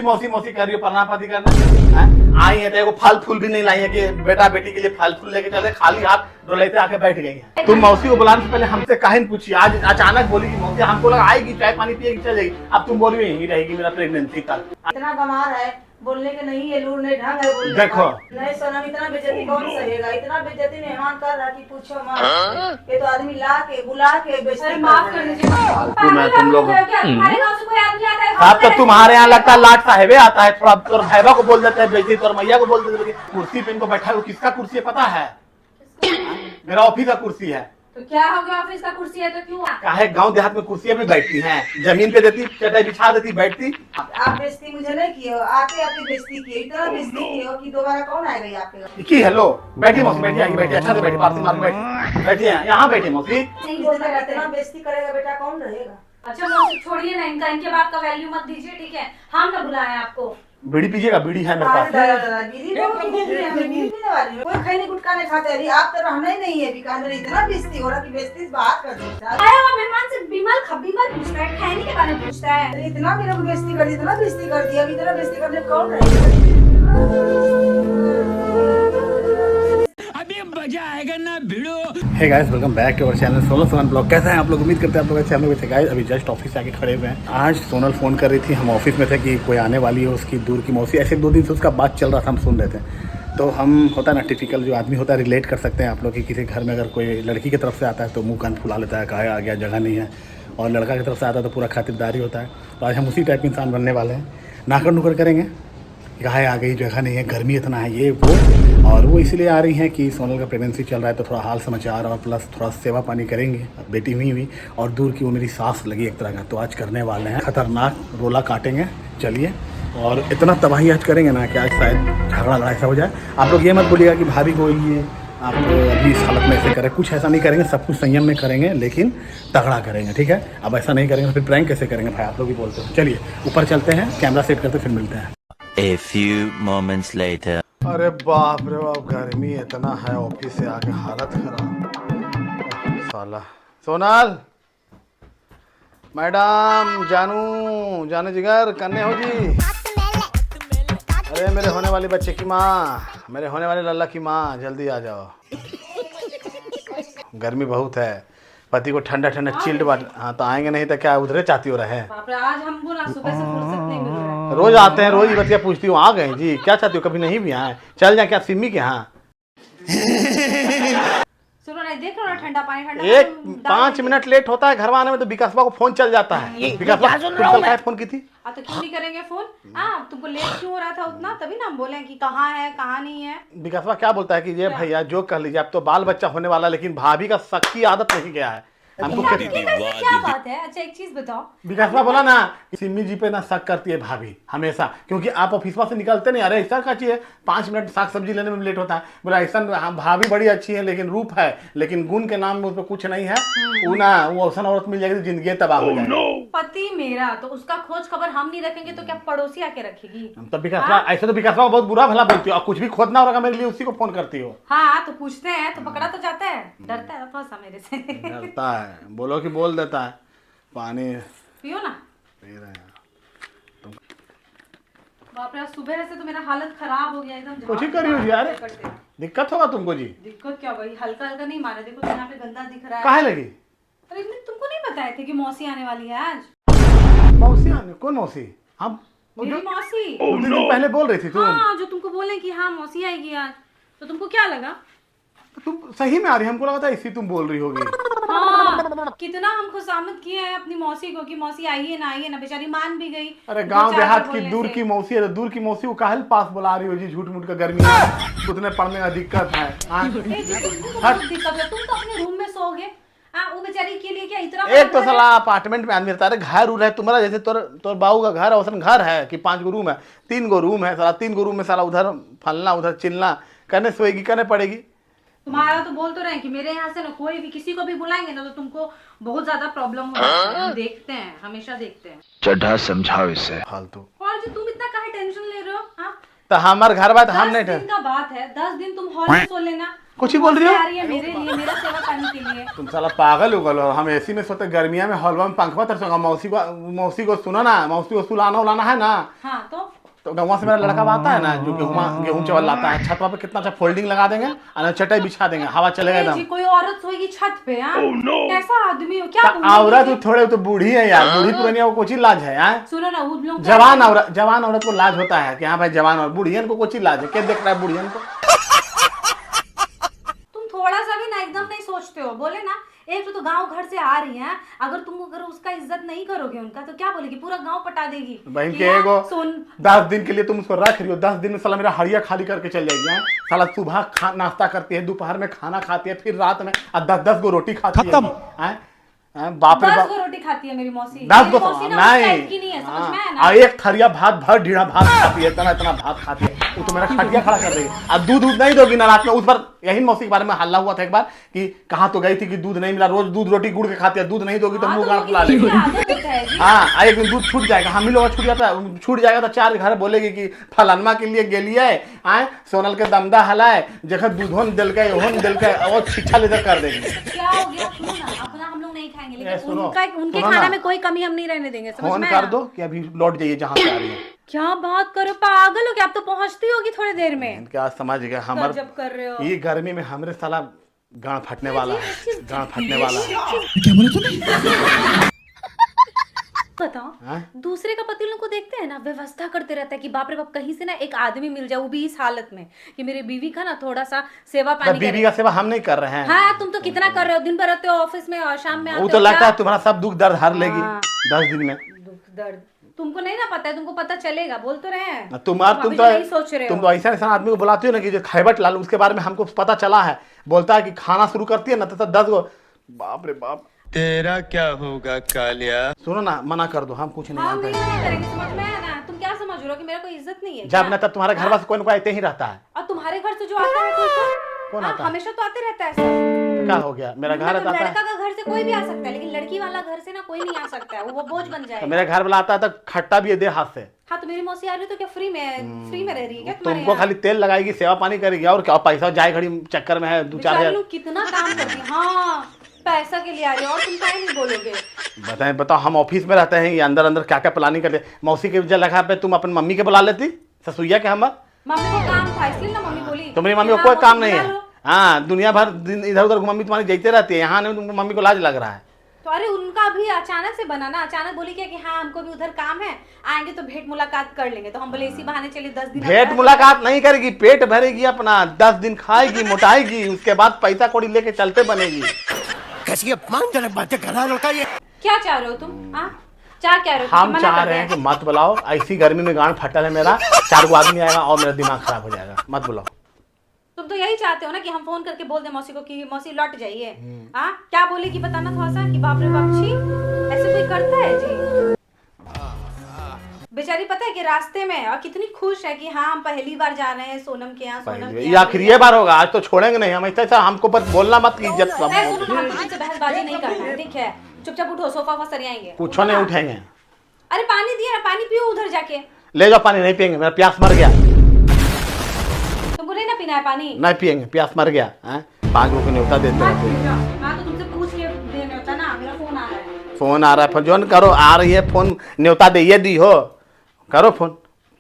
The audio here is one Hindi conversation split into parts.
मौसी मौसी कर रही हो, परनापाती करना है? आई है तो फल फूल भी नहीं लाई है कि बेटा बेटी के लिए फल फूल लेके चले, खाली हाथ डोलते आके बैठ गई है। तुम मौसी को बुलाने से पहले हमसे काहे नहीं पूछी? आज अचानक बोली कि मौसी, हमको लगा आएगी चाय पानी पिएगी चल जाएगी, अब तुम बोल रही यहीं रहेगी मेरा प्रेगनेंसी तक। इतना बीमार है, बोलने के नहीं है, लूर नहीं ढंग है बोलने देखो नहीं सोनम, इतना बेइज्जती कौन सहेगा? इतना बेइज्जती मेहमान कर रहा कि पूछो मत। ये तो आदमी ला के बुला के बेइज्जती माफ कर दीजिए। फालतू में तुम लोग। हमारे गांव से कोई आदमी आता है साहब तो तुम्हारे यहाँ लगता है लाट साहेबे आता है, थोड़ा तोर भाईबा को बोल देते हैं बेइज्जती, तोर मैया को बोल देते हैं। कुर्सी पे इनको बैठा है, किसका कुर्सी है पता है? मेरा ऑफिस का कुर्सी है। तो क्या हो गया? ऑफिस का कुर्सी है तो क्यों? काहे गांव देहात में कुर्सियां भी बैठती हैं, जमीन पे देती चटाई बिछा देती बैठती। आप बेइज्जती मुझे नहीं किए हो, आते आते बेइज्जती किए, इतना बेइज्जती किए हो कि दोबारा कौन आएगा आपके घर? की हेलो बैठी मौसी, बैठी आगे बैठी, अच्छा से बैठी, पार्टी मार बैठी, बैठी यहाँ बैठी मौसी। नहीं बोलता रहते ना, बेइज्जती करेगा बेटा कौन रहेगा? अच्छा मौसी छोड़िए ना इनका, इनके बात का वैल्यू मत दीजिए, ठीक है? हम ना बुलाए आपको। बीड़ी पीजिएगा? बीड़ी है मेरे पास। कोई खैनी गुटखा नहीं खाते अभी, आप तो रहना ही नहीं है बीकानेर, इतना बेइज्जती हो रहा कि बेइज्जती बात कर देता है। आया हुआ मेहमान से बीमार पूछता है, खैनी के बारे में पूछता है। इतना मेरे को बेइज्जती कर दी, इतना बेइज्जती कर दिया, इतना बेइज्जती करने कौन रहेगा? अभी मजा आएगा ना भिड़ो। Hey guys, welcome back to our channel Sonal Sonal blog. कैसे हैं आप लोग? उम्मीद करते हैं आप लोग अच्छे हम लोग थे। गाइस अभी जस्ट ऑफिस से आके खड़े हुए हैं। आज सोनल फ़ोन कर रही थी, हम ऑफिस में थे कि कोई आने वाली है उसकी दूर की मौसी, ऐसे 2 दिन से उसका बात चल रहा था, हम सुन रहे थे। तो हम होता है ना टिपिकल जो आदमी होता है, रिलेट कर सकते हैं आप लोग कि किसी घर में अगर कोई लड़की की तरफ से आता है तो मुँह कान फुला लेता है, कहा आ गया जगह नहीं है, और लड़का की तरफ से आता है तो पूरा खातिरदारी होता है। तो आज हम उसी टाइप के इंसान बनने वाले हैं, नाकर नुकर करेंगे, कहा आ गई जगह नहीं है, गर्मी इतना है, ये वो। और वो इसलिए आ रही हैं कि सोनल का प्रेगनेंसी चल रहा है तो थोड़ा हाल समाचार और प्लस थोड़ा सेवा पानी करेंगे, बेटी हुई और दूर की वो मेरी सास लगी एक तरह का। तो आज करने वाले हैं खतरनाक रोला काटेंगे, चलिए। और इतना तबाही आज करेंगे ना कि आज शायद झगड़ा लड़ाई सा हो जाए। आप लोग ये मत बोलिएगा कि भाभी को ये आप अभी इस हालत में ऐसे करें, कुछ ऐसा नहीं करेंगे, सब कुछ संयम में करेंगे लेकिन तगड़ा करेंगे, ठीक है? अब ऐसा नहीं करेंगे फिर प्रैंक कैसे करेंगे भाई, आप लोग भी बोलते हैं। चलिए ऊपर चलते हैं, कैमरा सेट करते फिर मिलते हैं। A few moments later. अरे बाप रे बाप, गर्मी इतना है, ऑफिस से आके हालत खराब साला। सोनल मैडम, जानू जिगर कन्ने हो जी? अरे मेरे होने वाले बच्चे की माँ, मेरे होने वाले लल्ला की माँ, जल्दी आ जाओ। गर्मी बहुत है, पति को ठंडा ठंडा चिल्ड वाटर। हाँ तो आएंगे नहीं तो क्या उधरे चाहती हो रहे? आज हमको ना सुबह से फुर्सत नहीं मिल रहा है। रोज आते हैं, रोज बतिया पूछती हूँ, आ गए जी, क्या चाहती हो? कभी नहीं भी आए, चल जाए क्या सिम्मी के यहाँ? सुनो ना, देख लो ना ठंडा पानी, ठंडा एक 5 मिनट लेट होता है घर आने में तो विकासबा को फोन चल जाता है। विकासबा तुम कल क्या फोन की थी? तो क्यों नहीं करेंगे फोन? हाँ तुमको लेट क्यों हो रहा था उतना, तभी ना हम बोले कि कहाँ है कहाँ नहीं है। विकासबा क्या बोलता है कि ये भैया जो कह लीजिए, अब तो बाल बच्चा होने वाला, लेकिन भाभी का शक की आदत नहीं गया है हमको। क्या बात है? अच्छा एक चीज बताओ, विकासबा बोला ना सिम्मी जी पे ना शक करती है भाभी हमेशा, क्योंकि आप ऑफिस से निकलते नहीं, अरे ऐसा का चाहिए 5 मिनट साग सब्जी लेने में लेट होता है। बोला ऐसा भाभी बड़ी अच्छी है लेकिन रूप है, लेकिन गुण के नाम में उस पर कुछ नहीं है। वो ना वो औसन औरत मिल जाएगी तो जिंदगी तबाह हो जाएगी। पति मेरा तो उसका खोज खबर हम नहीं रखेंगे तो क्या पड़ोसी आके रखेगी? तब विकासबा ऐसे तो विकासबा बहुत बुरा भला बोलती हो, और कुछ भी खोदना होगा मेरे लिए उसी को फोन करती हो। हाँ तो पूछते हैं तो पकड़ा तो जाता है, डरता है थोड़ा सा मेरे से। डरता है, बोलो कि बोल देता है। पानी पियो ना। पी रहे हैं। बाप रे, सुबह से तो मेरा हालत खराब हो गया एकदम। कुछ ही करी हो जी यार, दिक्कत होगा तुमको जी? दिक्कत क्या भाई, हल्का हल्का नहीं मारे, देखो यहाँ पे गंदा दिख रहा है। काहे लगी? अरे मैं तुमको नहीं बताए थे कि मौसी आने वाली है आज? मौसी आने? कौन मौसी? हम मेरी मौसी। दो दिन पहले बोल रही थी तुम। हाँ जो तुमको बोले कि हाँ मौसी आएगी आज, तो तुमको क्या लगा? तुम सही में आ रही? हमको लगा था इसी तुम बोल रही होगी। हाँ कितना हम खुशामद किए हैं अपनी मौसी को कि मौसी आइए ना, बेचारी मान भी गई। अरे गांव देहात की दूर की मौसी है, दूर की मौसी को काहे पास बुला रही हो जी? झूठ मूठ का गर्मी है, उतने पढ़ने में दिक्कत है। तुम तो अपने रूम में सोओगे, वो बेचारी के लिए क्या इतना? एक तो साला अपार्टमेंट में आदमी रहता है, घर उर है तुम्हारा, जैसे तोर बाबू का घर है वैसा घर है कि 5 गो रूम है, 3 गो रूम है साला, 3 गो रूम में साला उधर फलना उधर चिलना, करने सोएगी करने पड़ेगी। तुम्हारा तो बोल तो रहे हैं कि मेरे यहाँ से ना कोई भी किसी को भी बुलाएंगे ना तो तुमको बहुत ज्यादा प्रॉब्लम हो जाती है। हम देखते हैं, हमेशा देखते हैं। चढ़ा समझाओ इसे। फालतू। और जो तुम इतना काहे टेंशन ले रहे हो? हाँ तो हमारे घर बात हम 10 नहीं दिन ठहर। का बात है, 10 दिन तुम हॉल में सो लेना। कुछ ही बोल रही हो? आ रही है मेरे लिए, मेरा सेवा करने के लिए। तुम साला पागल उगल हो। हम एसी में सोते, गर्मिया में हॉलवा में पंखा तरसूंगा। मौसी को सुनो ना, मौसी को सुलाना उलाना है ना। हाँ तो गाँव से मेरा लड़का आता है ना, जो गेहूं चावल लाता है, छत पे कितना अच्छा फोल्डिंग लगा देंगे और चटाई बिछा देंगे, हवा चलेगा जी, एकदम। कोई औरत सोएगी छत पे? हाँ कैसा आदमी हो, क्या तो बोल रही औरत हो? थोड़े तो बूढ़ी है यार, बूढ़ी पुरानी वो कुछ लाज है यार। सुनो ना, उन लोग जवान औरत को लाज होता है कि हाँ भाई जवान और बुढ़ियन को कुछ लाज है। क्या देख रहा है बुढ़ियन को? तुम थोड़ा सा भी ना एकदम नहीं सोचते हो। बोले ना, एक तो गांव घर से आ रही हैं, अगर उसका इज्जत नहीं करोगे उनका, तो क्या बोलेगी? पूरा गांव पटा देगी। बहन कि के हाँ, एगो सुन 10 दिन के लिए तुम उसको रख रही हो, 10 दिन में साला मेरा हड़िया खाली करके चल जाएगी हैं। साला सुबह नाश्ता करती है, दोपहर में खाना खाती है, फिर रात में 10-10 गो रोटी खाती है। बाप रे 10 बाप, गो रोटी खाती है मेरी मौसी। 10 मेरी गो मौसी ना उस टाइप की नहीं। नहीं है, समझ में आया ना? हाँ, एक थरिया भात भर ढीढ़ा भात खाती है, इतना इतना भात खाती है। वो तो मेरा खटिया खड़ा कर देगी। अब दूध नहीं दोगी ना रात में। उस बार यही मौसी के बारे में हल्ला हुआ था एक बार कि कहाँ तो गई थी कि दूध नहीं मिला, रोज दूध रोटी गुड़ के खाती है, दूध नहीं दोगी तो हाँ, मुंह तो गाड़ वो फुला किसी लेगी। की आदत होता है जी। हाँ, एक दिन दूध छूट जाएगा, हम ही लोग छूट जाएगा तो 4 घर बोलेगी कि फलानमा के लिए गेलिए आए सोनल के दमदा हलाए जगह दूधोन दिल के ओहन दिल के और छिछा लेकर कर देगी। क्या हो गया? सुनो ना, अपना हम लोग नहीं खाएंगे, ए, लेकिन सुनो, उनके सुनो खाना ना। में कोई कमी हम नहीं रहने देंगे, समझ फोन में कर आया? दो कि अभी लौट जाइए जहाँ से आ रही है। क्या बात करो, पागल हो क्या? अब तो पहुंचती होगी थोड़ी देर में। क्या समझ गया हमारे जब कर रहे हो ये गर्मी में हमरे साला गांड फटने वाला है, गांड फटने वाला है। बताओ, हाँ? दूसरे का पति लोग को देखते हैं ना, व्यवस्था करते रहता है कि बाप रे बाप कहीं से ना एक आदमी मिल जाए, वो भी इस हालत में कि मेरे बीवी का ना थोड़ा सा सेवा पानी बीवी करे। का सेवा हम नहीं कर रहे हैं। हाँ, तुम तो कितना कर रहे हो, दिन भर रहते हो ऑफिस में और शाम में आते वो हो। तो लगता क्या? है तुम्हारा सब दुख दर्द हर लेगी हाँ। 10 दिन में। दुख दर्द तुमको नहीं ना पता है, तुमको पता चलेगा, बोल तो रहे हैं। तुम अभी तो नहीं सोच रहे तुम हो। तो ऐसा ऐसा आदमी को बुलाती हो ना कि जो खैबट लाल, उसके बारे में हमको पता चला है। बोलता है कि खाना शुरू करती है ना तो 10 गो। बाप रे बाप, तेरा क्या होगा कालिया? सुनो ना, मना कर दो, हम कुछ नहीं हम जानते। नहीं करेंगे, समझ में आया ना? तुम क्या समझ रहे हो कि मेरा कोई इज्जत नहीं है जब क्या? ना तब तुम्हारे घर वाले कोई ना कोई आते ही रहता है। और तुम्हारे घर से जो आता है कोई कौन हाँ, आता है? हमेशा तो आते रहता है सब। क्या हो गया? मेरा घर मतलब आता लड़का है का घर से कोई भी आ सकता है, लेकिन लड़की वाला घर से ना कोई नहीं आ सकता है, वो बोझ बन तो जाएगा। मेरे घर वाला आता है तो खट्टा भी दे हाथ से। हाँ, तो मेरी मौसी आ रही है तो क्या फ्री में रह रही है क्या तुम्हारे तुमको यहाँ? खाली तेल लगाएगी, सेवा पानी करेगी और क्या? पैसा जाए घड़ी चक्कर में है 2-4 बेचारी हजार। लोग कितना काम करती है। हाँ, पैसा के लिए आ रही है और तुम क्या नहीं बोलोगे? बताओ, हम ऑफिस में रहते हैं, ये अंदर अंदर क्या क्या प्लानिंग करते हैं। मौसी के जगह पे तुम अपन मम्मी के बुला लेती, ससुइया के। हम मम्मी को काम था इसलिए ना मम्मी बोली। तुम्हारी मम्मी को हाँ, कोई वो काम बुला नहीं है। लो। हाँ, दुनिया भर दिन इधर उधर मम्मी तुम्हारी जैते रहती है, यहाँ नहीं तुमको मम्मी को लाज लग रहा है। तो अरे उनका भी अचानक से बना ना, अचानक बोली क्या कि हाँ हमको भी उधर काम है, आएंगे तो भेंट मुलाकात कर लेंगे। तो हम बोले इसी बहाने चलिए 10 दिन। भेंट मुलाकात नहीं करेगी, पेट भरेगी अपना, 10 दिन खाएगी, मोटाएगी, उसके बाद पैसा कौड़ी लेके चलते बनेगी। कैसी अपमानजनक बातें कर रहा है लड़का ये। क्या चाह रहे हो तुम? हाँ, क्या कह रहे हो? हम मना चाह कर रहे हैं कि मत बुलाओ, ऐसी गर्मी में गांड फटल है मेरा, 4 गो आदमी आएगा और मेरा दिमाग खराब हो जाएगा। मत बुलाओ। तुम तो यही चाहते हो ना कि हम फोन करके बोल दे मौसी को कि मौसी लौट जाइए। हाँ, क्या बोलेगी बताना थोड़ा सा कि बाप रे बाप छी, ऐसे कोई करता है जी? बेचारी पता है कि रास्ते में और कितनी खुश है कि हाँ हम पहली बार जा रहे हैं सोनम के यहाँ। सोनम के ये यहाँ आखिरी बार होगा, आज तो छोड़ेंगे नहीं हम। ऐसा हमको पर बोलना मत की इज्जत सब। ए, सुनो ना, हमको तुमसे बहसबाजी नहीं करना है, ठीक है? चुपचाप उठो, सोफा वफा सरियाएंगे। कुछ नहीं उठेंगे। अरे पानी दिया ना, पानी पियो उधर जाके। ले जाओ पानी, नहीं पियेंगे, मेरा प्यास मर गया। तुमको नहीं ना पीना है पानी? नहीं पियेंगे, प्यास मर गया। 5 गो को न्योता देते रहते। हाँ, तो तुमसे पूछ के देने होता ना, मेरा फोन आ रहा है। फोन आ रहा है, फोन करो, आ रही है फोन, न्योता दे दी हो, करो फोन।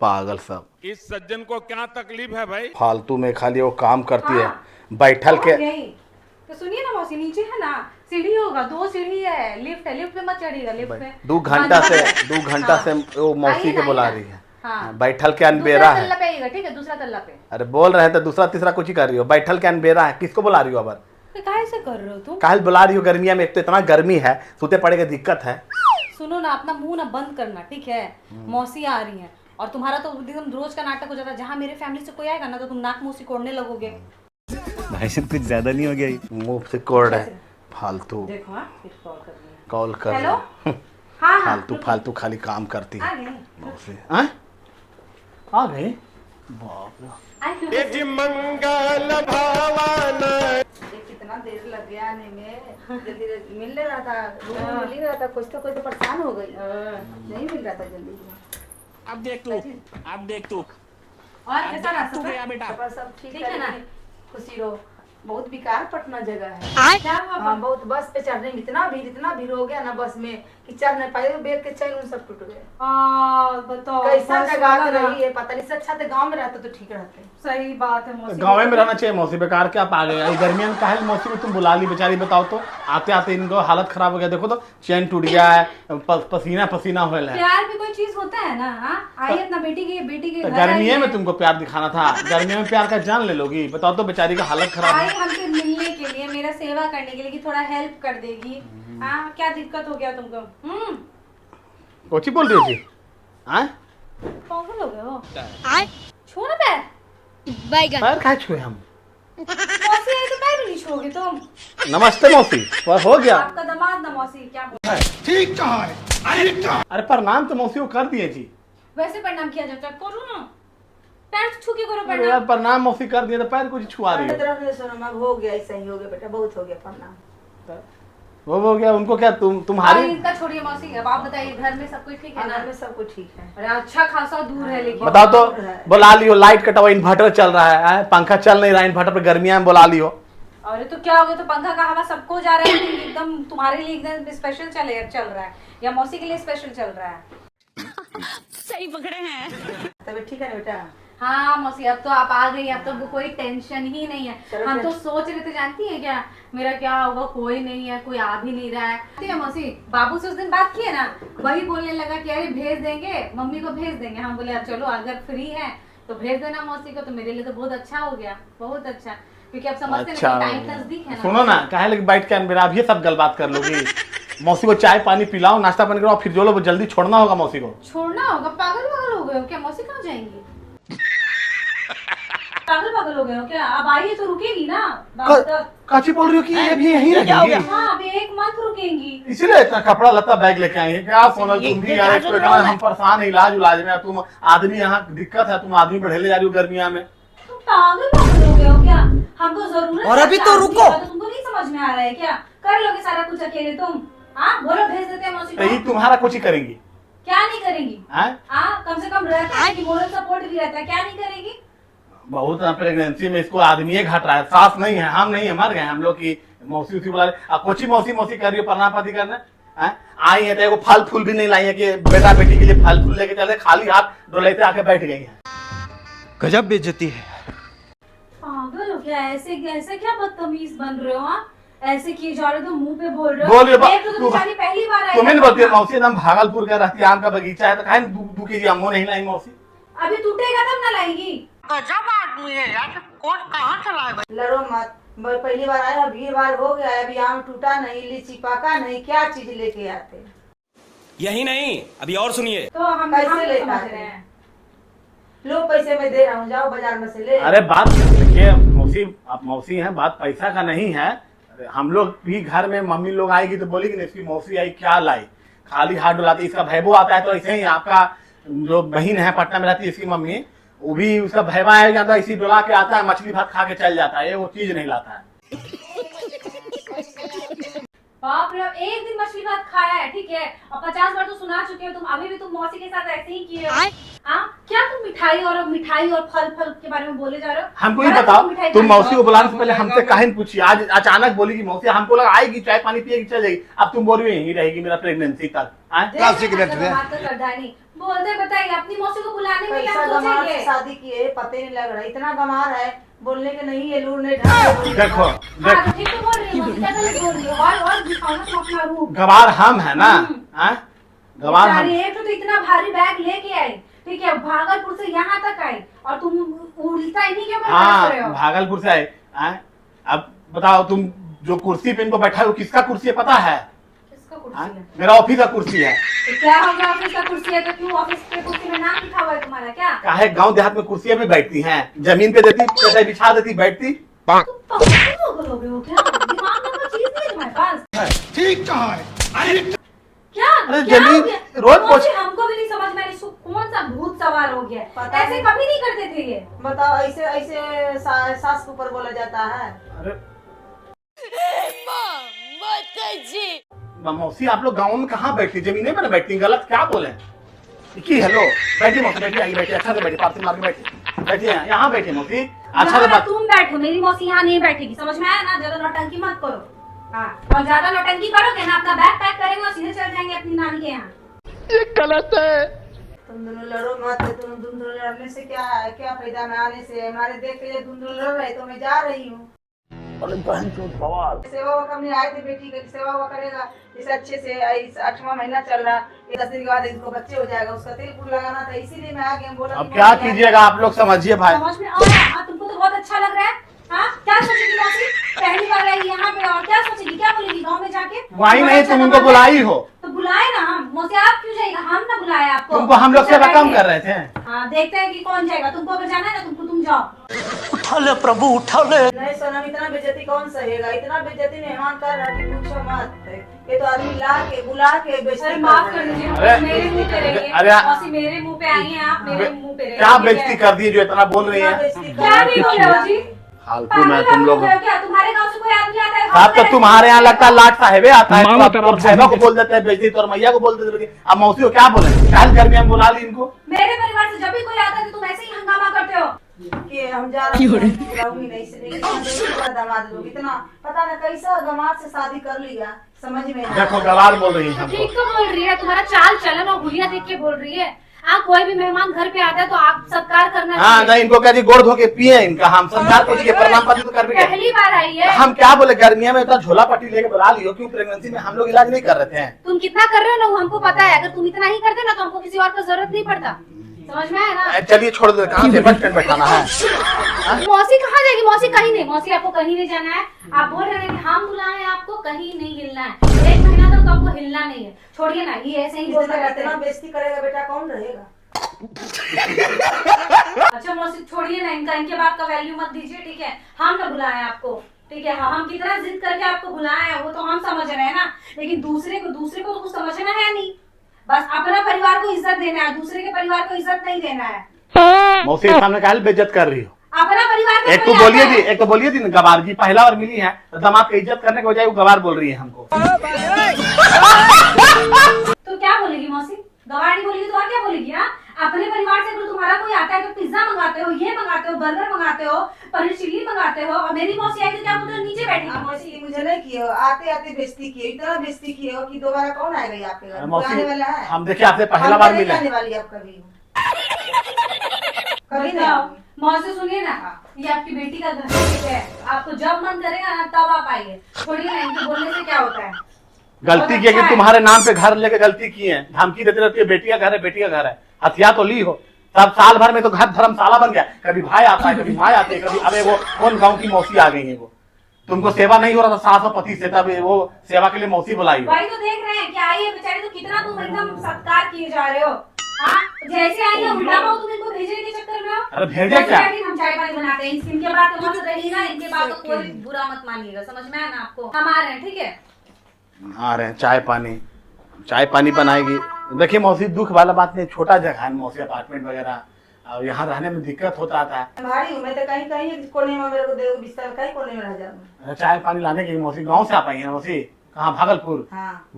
पागल सब, इस सज्जन को क्या तकलीफ है भाई? फालतू में खाली वो काम करती है हाँ। बैठल के। यही तो सुनिए ना मौसी, नीचे है ना सीढ़ी होगा, 2 सीढ़ी है, लिफ्ट है, लिफ्ट पे मत चढ़िएगा, लिफ्ट पे 2 घंटा से वो मौसी आइए के ना, बुला आइए रही है। हाँ। बैठल के अनबेरा दूसरा तल्ला है। पे आइएगा, ठीक है? दूसरा तल्ला पे। अरे बोल रहे हैं तो दूसरा तीसरा कुछ ही कर रही हो। बैठल के अनबेरा है, किसको बुला रही हो? अब तो काहे से कर रहे हो तुम? काहे बुला रही हो? गर्मिया में एक तो इतना गर्मी है, सोते पड़े की दिक्कत है। सुनो ना, अपना मुंह ना बंद करना, ठीक है? मौसी आ रही है और तुम्हारा तो एकदम रोज का नाटक हो जाता है। जहाँ मेरे फैमिली से कोई आएगा ना तो तुम नाक मुंह सिकोड़ने लगोगे। भाई साहब कुछ ज्यादा नहीं हो गया ये? मुंह से कोड़ है फालतू। देखो, हाँ, फिर कॉल कर रही है। कॉल कर हेलो? रही है। हाँ हाँ, फालतू खाली काम करती आ है गई। मौसी। आ गई? बाप रे। ये मंगल भावन। कितना देर लग गया आने में, जल्दी मिल नहीं रहा था, रूम में मिल ही रहा था, कुछ तो परेशान हो गई, नहीं मिल रहा था जल्दी। अब देख तू, अब देख तू। और कैसा रहा सफर? सफर सब ठीक ठीक है ना? लेकिन खुशी रहो। बहुत बेकार पटना जगह है। क्या हुआ? हाँ, बहुत बस पे चढ़ने में इतना भीड़ हो गया ना बस में कि चढ़ नहीं पाए, बैग के चैन उन सब टूट गए। बताओ कैसा बस जगह वाला रही है पता नहीं। इससे अच्छा तो गाँव में रहते तो ठीक रहते। सही बात है मौसी। गाँव में रहना चाहिए मौसी, बेकार क्या आप आ गए गर्मियों में? काहे मौसी में तुम बुला ली बेचारी, बताओ तो। आते आते इनको हालत खराब हो गया, देखो तो चैन टूट गया है, पसीना पसीना हो है। प्यार भी कोई चीज होता है ना। हाँ आई अपना बेटी के तो घर आई गर्मियों है। में तुमको प्यार दिखाना था, गर्मियों में प्यार का जान ले लोगी? बताओ तो, बेचारी का हालत खराब आई है। हमसे मिलने के लिए, मेरा सेवा करने के लिए कि थोड़ा हेल्प कर देगी। हाँ क्या दिक्कत हो गया तुमको? कोची बोल रही हो जी? हाँ पागल हो गए हो? छू ना पैर। पैर काहे छुए हम? मौसी आई तो पैर भी नहीं छूओगे तुम? नमस्ते मौसी, पर हो गया? आपका दामाद ना मौसी क्या बोल। ठीक कहा है। अरे प्रणाम तो मौसी को कर दिए जी। वैसे प्रणाम किया जाता है, करो ना। पैर छू के करो अरे यार प्रणाम। प्रणाम मौसी कर दिए तो पैर कुछ छुआ रही हो। तरफ से सोनम अब हो गया, ऐसा ही हो गया बेटा, बहुत हो गया प्रणाम। वो हो गया, उनको क्या और तुम्हारी? इनका छोड़िए मौसी, अब आप बताइए घर में सब कुछ ठीक है ना? घर में सब कुछ ठीक है। अरे अच्छा खासा दूर है लेकिन। बताओ तो, बुला लियो, लाइट कटा हुआ, इन्वर्टर चल रहा है, पंखा चल नहीं रहा है इन्वर्टर पे, गर्मियां में बुला लियो। अरे तो क्या हो गया? तो पंखा का हवा सबको जा रहा है, एकदम तुम्हारे लिए एकदम स्पेशल चल रहा है या मौसी के लिए स्पेशल चल रहा है? सही पकड़े हैं। तबीयत ठीक है ना बेटा? हाँ मौसी अब तो आप आ गई, अब तो कोई टेंशन ही नहीं है। चलो हम फिर। तो सोच रहे थे, जानती है क्या मेरा क्या होगा, कोई नहीं है, कोई आ भी नहीं रहा है। ठीक है मौसी, बाबू से उस दिन बात किए ना, वही बोलने लगा कि अरे भेज देंगे, मम्मी को भेज देंगे। हम बोले अब चलो अगर फ्री है तो भेज देना मौसी को। तो मेरे लिए तो बहुत अच्छा हो गया, बहुत अच्छा, क्योंकि अब समझते हैं अच्छा टाइम नजदीक है ना। सुनो ना, काहे लगे बैठ के अनबेरा अब ये सब गलबात कर लोगी? मौसी को चाय पानी पिलाओ, नाश्ता पानी कराओ, फिर जो लो जल्दी छोड़ना होगा मौसी को। छोड़ना होगा? पागल हो गए हो क्या? मौसी कहाँ जाएंगी? पागल हो गए हो क्या? अब आइए तो रुकेगी ना बाबू तक। काची बोल रही हो कि ये भी यहीं रहेंगी? हाँ अभी एक मंथ रुकेंगी। इसीलिए इतना कपड़ा लत्ता बैग लेके आई है क्या? सोनल तुम भी यार, इसको कहना हम परेशान है इलाज में, तुम आदमी यहाँ दिक्कत है, तुम आदमी बढ़ेले जा रही हो गर्मिया में। तुम पागल हो गए हो क्या? हमको जरूरत और है अभी तो शादी रुको। का, तो तुमको नहीं समझ में आ रहा है क्या? कर लोगे सारा कुछ अकेले तुम? हाँ बोलो भेज देते हैं मौसी तो ये को। तुम्हारा कुछ ही करेंगी? क्या नहीं करेंगी? हाँ हाँ कम से कम रहता है कि मोरल सपोर्ट भी रहता है, क्या नहीं करेगी? बहुत प्रेगनेंसी में इसको आदमी ही घट रहा है, सास नहीं है, हम नहीं है, मर गए हम लोग की मौसी उसी बुला रहे। कोची मौसी मौसी कर रही हो, प्रणाम पाती करने आई है तो एगो फल फूल भी नहीं लाई है कि बेटा बेटी के लिए फल फूल लेके चले, खाली हाथ डोलेते आके बैठ गई है। गजब बेइज्जती है। पागल हो क्या? ऐसे ऐसे क्या बदतमीज बन रहे हो? हाँ ऐसे किए जा रहे हो तो मुंह पे बोल रहे हो। बोलिए एक तो तुम बेचारी पहली बार आई तुम्हें है। नहीं बोलती है मौसी, एकदम भागलपुर का रहती है, आम का बगीचा है, तो काहे 2 kg अम्मो नहीं लाई मौसी? अभी टूटेगा तब ना लाएगी। लड़ो मत, पहली बार आया, भीड़ भाड़ हो गया है, अभी आम टूटा नहीं, लीची पका नहीं, क्या चीज लेके आते? यही नहीं, अभी और सुनिए। तो हम कैसे लेता समझ है? रहे हैं। लो पैसे मैं दे रहा हूँ, जाओ बाजार में से ले। अरे बात देखिए मौसी, आप मौसी हैं, बात पैसा का नहीं है। हम लोग भी घर में मम्मी लोग आएगी तो बोलेगी ना इसकी मौसी आई क्या लाई, खाली हाथ डुलाती। इसका भैबो आता है तो ऐसे ही आपका जो बहन है पटना में रहती है इसकी मम्मी, वो भी उसका भैबा आ जाता है, इसी डुला के आता है, मछली भात खा के चल जाता है, ये वो चीज नहीं लाता है। बाप रे, एक दिन मछली भात खाया है ठीक है, और 50 बार तो सुना चुके हो तुम, अभी भी तुम मौसी के साथ ऐसे ही किए हो। हाँ क्या तुम मिठाई और फल के बारे में बोले जा रहे हो? हमको ये बड़ा बताओ, मिठाई तुम खाने मौसी को बुलाने से पहले हमसे काहे नहीं पूछी? आज अचानक बोली कि मौसी, हमको लगा आएगी चाय पानी पिएगी चल जाएगी, अब तुम बोल रही हो यही रहेगी मेरा प्रेगनेंसी तक। बोलते बताइए अपनी मौसी को बुलाने में क्या पैसा गमार से सोचेंगे? शादी किए, पते नहीं लग रहा, इतना गमार है, बोलने के नहीं है, लूर नहीं ढंग। देखो हाँ तो ठीक तो बोल रही हो, क्या गलत बोल रही हो? और दिखाओ ना तुम अपना रूप। गवार हम है ना, गवार हम। बेचारी एक तो इतना भारी बैग लेके आई ठीक है, भागलपुर से यहाँ तक आई, और तुम उल्टा इन्हीं के ऊपर हंस रहे हो। भागलपुर से आए। अब बताओ, तुम जो कुर्सी पे इनको बैठा है वो किसका कुर्सी है पता है? किसका कुर्सी है? मेरा ऑफिस का कुर्सी है। तो क्या हो गया ऑफिस का कुर्सी है तो क्यों ऑफिस के कुर्सी में नाम लिखा हुआ है तुम्हारा क्या? काहे गांव देहात में कुर्सियां भी बैठती हैं, जमीन पे देती, चटाई बिछा देती, बैठती। तुम पागल हो गए हो क्या? दिमाग में कोई चीज नहीं है तुम्हारे पास? ठीक कहा है। क्या अरे क्या जमीन हो गया? रोज पोछ- मौसी, हमको भी नहीं समझ में आ रही, कौन सा भूत सवार हो गया? पता ऐसे नहीं। कभी नहीं करते थे ये। बताओ, ऐसे ऐसे सास के ऊपर बोला जाता है? अरे मौसी, आप लोग गाँव में कहाँ बैठती, जमीने में ना बैठती, गलत क्या बोले? हेलो बैठी मौसी, बैठी, आइए बैठी, अच्छा से बैठी, पार्टी मार के बैठी। बैठिए यहाँ बैठिए मौसी। अच्छा यहाँ तो बात तुम बैठो, मेरी मौसी यहाँ नहीं बैठेगी, समझ में आया ना? ज्यादा नौटंकी मत करो। हाँ, और ज्यादा नौटंकी करोगे ना अपना बैग पैक करेंगे और सीधे चल जाएंगे अपनी नानी के यहाँ। तुम दोनों लड़ो मत। तुम दोनों लड़ने से क्या क्या फायदा? मैं आने से हमारे देख के तुम दोनों लड़ रहे तो मैं जा रही हूँ। सेवा वो करने आए थे, बेटी की सेवा वो करेगा इस अच्छे से। इस 8वां महीना चल रहा, ये 10 दिन के बाद इसको बच्चे हो जाएगा, उसका तेल फूल लगाना था, इसीलिए मैं आ गया। बोला अब क्या कीजिएगा आप लोग, समझिए भाई। समझ में आ रहा है? तुमको तो बहुत अच्छा लग रहा है। हाँ, क्या सोचेगी मौसी? पहली बार आई यहाँ पे और क्या सोचेगी, क्या बोलेगी गाँव में जाके? वही नहीं, तुम उनको बुलाई हो तो बुलाए ना हम। मौसी आप क्यों जाएगा? हम ना बुलाए आपको। तुमको हम लोग सेवा कम कर रहे थे। हाँ, देखते हैं कि कौन जाएगा। तुमको अगर जाना है ना तुम जाओ। उठा ले प्रभु, उठा ले। नहीं सोनम, इतना बेइज्जती कौन सहेगा? इतना बेइज्जती मेहमान कर रहा कि पूछो मत। ये तो आदमी ला के बुला के बेइज्जती। अरे माफ कर दीजिए, अरे, मेरे मुंह पे रहिए। अरे, मौसी मेरे मुंह पे आई हैं, आप मेरे मुंह पे रहिए। क्या बेइज्जती कर दी जो इतना बोल रही है? क्या नहीं बोल रहे हो जी? फालतू में तुम लोग। क्या तुम्हारे गांव से कोई आदमी आता है? साहब तो तुम्हारे यहाँ लगता है लाट साहेबे आता है, तो साहिबा को बोल देते हैं बेइज्जती, तो मैया को बोल देते हैं। अब मौसी को क्या बोले? काल घर में हम बुला ली इनको। मेरे परिवार से जब भी कोई आता है तो तुम ऐसे ही हंगामा करते हो। कि हम जा रहे हैं, बुलाऊंगी नहीं से नहीं। दामाद लोग इतना पता न कैसा गमात से शादी कर लिया, समझ में नहीं। देखो गवार बोल रही है हमको। ठीक तो बोल रही है, तुम्हारा चाल चलन और हुलिया देख के बोल रही है। आप कोई भी मेहमान घर पे आता है तो आप सत्कार करना हाँ चाहिए। नहीं, इनको कह दी गोड़ धो के पिए इनका, हम संस्कार को चाहिए, प्रणाम पति तो कर भी गए। पहली बार आई है। हम क्या बोले, गर्मिया में इतना झोला पट्टी लेके बुला लियो, क्यों? प्रेगनेंसी में हम लोग इलाज नहीं कर रहे थे। तुम कितना कर रहे हो ना वो हमको पता है। अगर तुम इतना ही करते ना तो हमको किसी और का जरूरत नहीं पड़ता, समझ में आया ना? चलिए छोड़ दो, कहाँ से बस स्टैंड बैठाना है? मौसी कहाँ जाएगी? मौसी कहीं नहीं, मौसी आपको कहीं नहीं जाना है। आप बोल रहे थे कि हम बुलाए आपको, कहीं नहीं हिलना है। 1 महीना तक तो आपको हिलना नहीं है। छोड़िए ना, ये ऐसे ही बोलते रहते इतना हैं। बेइज्जती करेगा बेटा, कौन रहेगा? अच्छा मौसी छोड़िए ना इनका, इनके बात का वैल्यू मत दीजिए, ठीक है? हम ना बुलाए आपको, ठीक है? हम कितना जिद करके आपको बुलाए हैं वो तो हम समझ रहे हैं ना, लेकिन दूसरे को तो कुछ समझना है नहीं। बस अपना परिवार को इज्जत देना है, दूसरे के परिवार को इज्जत नहीं देना है। मौसी के सामने काहे बेइज्जत कर रही हो? अपना परिवार का एक तो बोलिए थी गवार जी, पहला बार मिली है तो दामाद की इज्जत करने के बजाय वो गवार बोल रही है हमको। तो क्या बोलेगी मौसी? गवार बोलेगी तो और क्या बोलेगी? हाँ, अपने परिवार से अगर तुम्हारा कोई आता है तो पिज्जा मंगाते हो, ये मंगाते हो, बर्गर मंगाते हो, पनीर चिल्ली मंगाते हो, और मेरी मौसी आई तो क्या बोलते हो? नीचे बैठेगी मौसी। मुझे नहीं किए हो, आते आते बेइज्जती किए, इतना बेइज्जती किए हो कि दोबारा कौन आएगा ये आपके घर? कोई आने वाला है? हम देखिए आपसे पहला बार मिले। आने वाली आप कभी कभी नहीं बताओ, आओगी। मौसी सुनिए ना, ये आपकी बेटी का घर है, ठीक है? आपको जब मन करेगा ना तब आप आइए। छोड़िए ना, इनके बोलने से क्या होता है? गलती की है कि तुम्हारे नाम पे घर लेके गलती की है, धमकी देते रहती है बेटी का घर है, बेटी का घर है। हथियार तो ली हो, तब साल भर में तो घर धर्मशाला बन गया। कभी भाई आता है, कभी माँ आते हैं, कभी अबे वो कौन गाँव की मौसी आ गई है। वो तुमको सेवा नहीं हो रहा था सास और पति से, तब वो सेवा के लिए मौसी बुलाई हो। वही तो देख रहे हैं कि आई है बेचारी तो कितना तुम एकदम सत्कार किए जा रहे हो। हाँ, जैसे आई है उल्टा पाओ तुम इनको भेजने के चक्कर में हो। अरे भेजे क्या? हम चाय पानी बनाते हैं, इनके बात तो मत रहिएगा, इनके बात को कोई बुरा मत मानिएगा, समझ में आया ना आपको? हम आ रहे हैं, ठीक है? आ रहे हैं, चाय पानी बनाएगी। देखिए मौसी, दुख वाला बात नहीं, छोटा जगह है मौसी, अपार्टमेंट वगैरह, और यहाँ रहने में दिक्कत होता था। भारी हूँ मैं तो, कहीं कहीं कोने में मेरे को दे दो बिस्तर, कहीं कोने में रह जाऊँ। चाय पानी लाने की मौसी गांव से आ पाई है मौसी? कहाँ? भागलपुर। हाँ,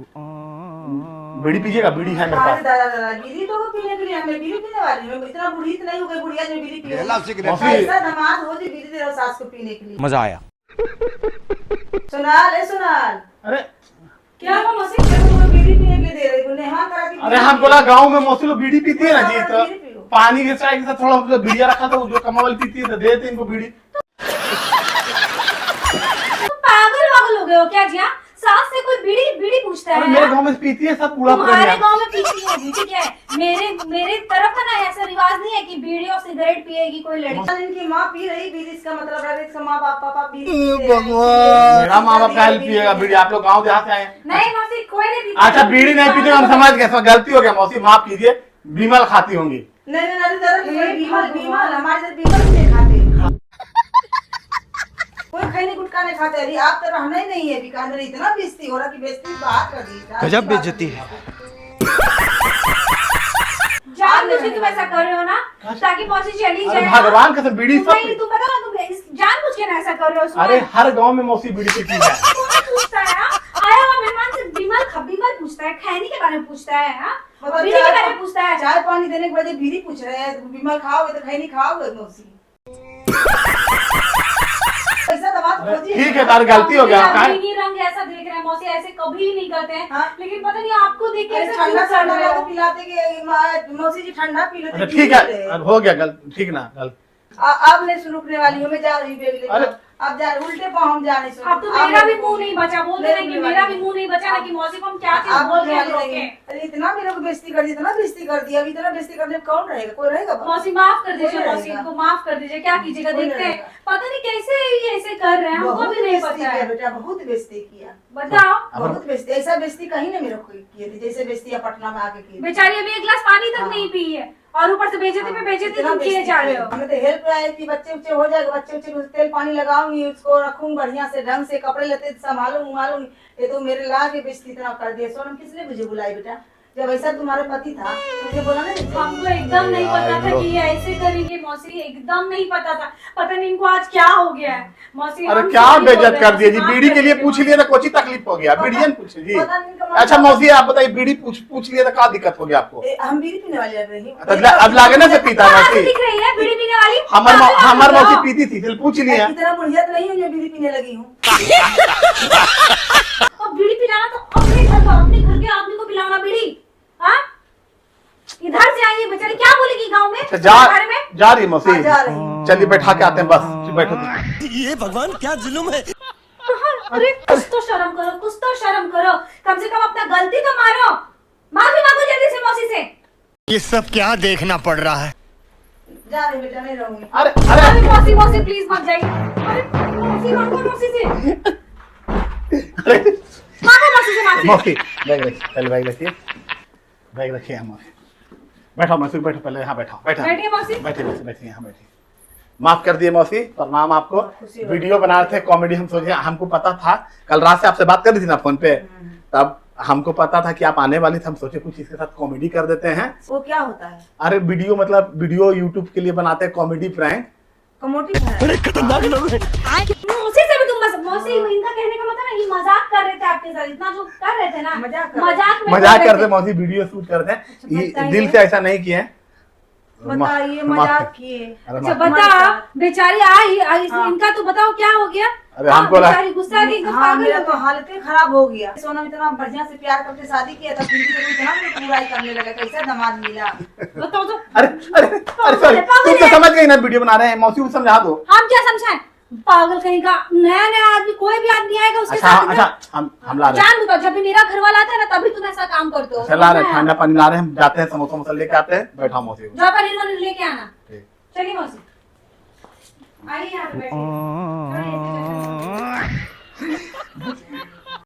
बीड़ी पीजिएगा? बीड़ी है मेरे पास। दादा बीड़ी तो पीने के लिए हमें बीड़ी पीने वाली हूँ। इतना बूढ़ी तो नहीं हो गई बुढ़िया जो बीड़ी पी मौसी ऐसा दामाद हो जो बीड़ी दे रहा सास को पीने के लिए। मजा आया। सुनाल अरे क्या हुआ मौसी? बीड़ी पीने के लिए दे रही हूँ, नेहा करा के अरे हम बोला गाँव में मौसी लोग बीड़ी पीती है ना जी, तो बीड़ी पी लो। पानी के चाय के साथ थोड़ा बीड़िया रखा था, जो कमा वाली पीती है तो दे देते इनको बीड़ी। पागल हो गए हो क्या जी? हाँ, सास से कोई बीड़ी पूछता अरे है? मेरे गाँव में पीती है सब, पूरा तुम्हारे गांव में पीती होगी, ठीक है? मेरे तरफ का ना ऐसा रिवाज नहीं है कि बीड़ी और सिगरेट पिएगी कोई लड़की। इनकी माँ पी रही बीड़ी, इसका मतलब है इसका माँ बाप पापा बीड़ी मेरा माँ बाप का पिएगा बीड़ी? आप लोग गाँव देहात से आए हैं। नहीं मौसी, कोई नहीं पीता। अच्छा बीड़ी नहीं पीते, हम समझ गए, गलती हो गया मौसी, माफ कीजिए। बीमल खाती होंगी? नहीं बीमल हमारे साथ बीमल भी नहीं खाते, कोई खैनी गुटखा नहीं खाते। अरे आप तो रहना ही नहीं है बीकानेर, इतना बेइज्जती हो रहा कि बेइज्जती बात कर दी। गजब बेइज्जती है। जानबूझ के तुम ऐसा कर रहे हो ना ताकि मौसी चली अरे जाए। भगवान कसम बीड़ी सब। नहीं, तुम पता ना, तुम जानबूझ के ना ऐसा कर रहे हो। अरे हर गांव में मौसी बीड़ी पीती है। कौन पूछता है? हाँ? आया हुआ मेहमान से बीमल पूछता है, खैनी के बारे में पूछता है। हाँ, मतलब बीड़ी के बारे में पूछता है। चाय पानी देने के बजाय बीड़ी पूछ रहे हैं। बीमार खाओगे तो खैनी खाओगे मौसी। ऐसा दबाव खोजिए। ठीक है तार गलती हो गया मेरा बीनी रंग ऐसा देख रहे हैं मौसी, ऐसे कभी नहीं करते हैं। हाँ? लेकिन पता नहीं आपको देख के अरे ऐसे ठंडा क्यों कर ठंडा रहे हो? तो पिलाते कि मौसी जी ठंडा पी लेते। ठीक है अब हो गया गलत, ठीक ना गलत। अब नहीं रुकने वाली हूँ, मैं जा रही हूँ बेबी लेकर। अरे अब जा उल्टे पाँव हम जा नहीं सकते। अब तो मेरा भी मुंह नहीं बचा, बोल रहे हैं कि मेरा भी मुंह नहीं बचा ना कि मौसी को हम क्या चीज आप बोल रहे हैं बोलने लोग वाली के। नहीं। अरे इतना मेरे को बेइज्जती कर दी, इतना बेइज्जती कर दिया। अब इतना बेइज्जती करने में कौन रहेगा? कोई रहेगा? मौसी माफ कर दीजिए, कोई मौसी रहेगा। को माफ कर दीजिए। क्या कीजिएगा, कोई देखते हैं। रहेगा। पता नहीं कैसे ये ऐसे कर रहे हैं, हमको बहुत भी नहीं बेइज्जती पता किया है। बेटा, बहुत बेइज्जती किया। बताओ, बहुत बेइज्जती, ऐसा बेइज्जती कहीं ने मेरे को किए थे जैसे बेइज्जती पटना में आके की। बेचारी अभी एक गिलास पानी तक हाँ। नहीं पी है और ऊपर से बेइज्जती पे बेइज्जती तुम किए जा रहे हो। हमें तो हेल्प आई थी, बच्चे उच्चे हो जाएगा, बच्चे उच्चे को तेल पानी लगाऊंगी, उसको रखूंगी बढ़िया से ढंग से, कपड़े लेते संभालूंगी। ये तो मेरे लाज के बेइज्जती इतना कर दिया। सोनम किसने मुझे बुलाई बेटा? जब ऐसा तुम्हारे पति था मुझे बोला नहीं? हमको एकदम नहीं पता था कि ये ऐसे करेंगे मौसी, एकदम नहीं पता था। पता नहीं इनको आज क्या हो गया है मौसी। अरे हम क्या सॉरी बोल बेइज्जत रहे कर हैं, दिया जी, माफ बीड़ी के लिए कर पूछ दीजिए। लिया था कोई तकलीफ हो गया, बीड़ियन पूछ जी। पता नहीं कब- अच्छा मौसी आप बताइए, बीड़ी पूछ लिया था क्या दिक्कत हो गया आपको? हम बीड़ी पीने वाली लग रही अब लागने से पीता है कहाँ से मौसी। दिख रही है बीड़ी पीने वाली? हमार मौसी पीती थी, फिर पूछ लिया। इतना बुढ़िया तो नहीं हूँ जो बीड़ी पीने लगी हूँ। अब बीड़ी पिलाना तो अपने घर का, अपने घर के आदमी को पिलाना बीड़ी। हाँ, इधर से आई है बेचारी, क्या बोलेगी गाँव में अच्छा, इसके बारे में? जा रही है मौसी। जा रही हूँ। चलिए बैठा के आते हैं, बस बैठो। ये भगवान क्या जुल्म है। अरे कुछ तो शर्म करो, कुछ तो शर्म करो। कम से कम अपना गलती तो मारो। माफी मांगो जल्दी से मौसी से। ये सब क्या देखना पड़ रहा है? जा रही बेटा, नहीं रहूंगी। अरे अरे अरे मौसी, मौसी प्लीज मत जाइए। अरे माफी मांगो मौसी से, अरे मांगो मौसी से माफी। मौसी बैग रखिए, पहले बैग रखिए, बैग रखिए। हम बैठो मौसी, बैठो पहले यहाँ बैठो, बैठो बैठिए मौसी। बैठिए मौसी, बैठिए यहाँ बैठिए। माफ कर दिए मौसी, प्रणाम आपको। खुशी हो वीडियो बना रहे थे कॉमेडी, हम सोचे, हमको पता था कल रात से आपसे बात कर रही थी ना फोन पे, तब हमको पता था कि आप आने वाली थी। हम सोचे कुछ इसके साथ कॉमेडी कर देते हैं। वो क्या होता है? अरे वीडियो मतलब वीडियो यूट्यूब के लिए बनाते हैं, कॉमेडी प्रैंक। कमोटी है। खतरनाक लोग हैं। मौसी से भी तुम बस, मौसी इनका कहने का मतलब है ये मजाक कर रहे थे आपके साथ, इतना जो कर रहे थे ना मजाक कर- मजाक में मजाक कर रहे करते थे। मौसी, वीडियो शूट करते हैं, ये बताइए। दिल से ऐसा नहीं किए। बताइए माफ- मजाक किए। अरे अच्छा माफ- बता, बेचारी आई हाँ। इनका तो बताओ क्या हो गया? अरे हमको लगा- बेचारी गुस्सा थी, एकदम हाँ, पागल मेरा हो तो गई। हालत ही खराब हो गया। सोनम इतना बढ़िया से प्यार करके शादी किया था, फिर भी तो इतना मेरे को बुराई करने लगा। कैसा दामाद मिला? बताओ तो, अरे अरे अरे सॉरी, तुम तो समझ गई ना वीडियो बना रहे हैं, मौसी को समझा दो। हम क्या समझाएं? पागल कहीं का, नया नया आदमी, कोई भी आदमी आएगा उसके अच्छा साथ अच्छा, हम ला रहे हैं, जान बताओ, जब भी मेरा घर वाला आता है ना तभी तुम ऐसा काम करते हो। अच्छा ला रहे हैं, ठंडा पानी ला रहे हैं, हम जाते हैं, समोसा वोसा लेके आते हैं। बैठा मौसी को। जो पनीर वनीर लेके आना। ठीक। चलिए मौसी, आइए यहाँ पे बैठिए।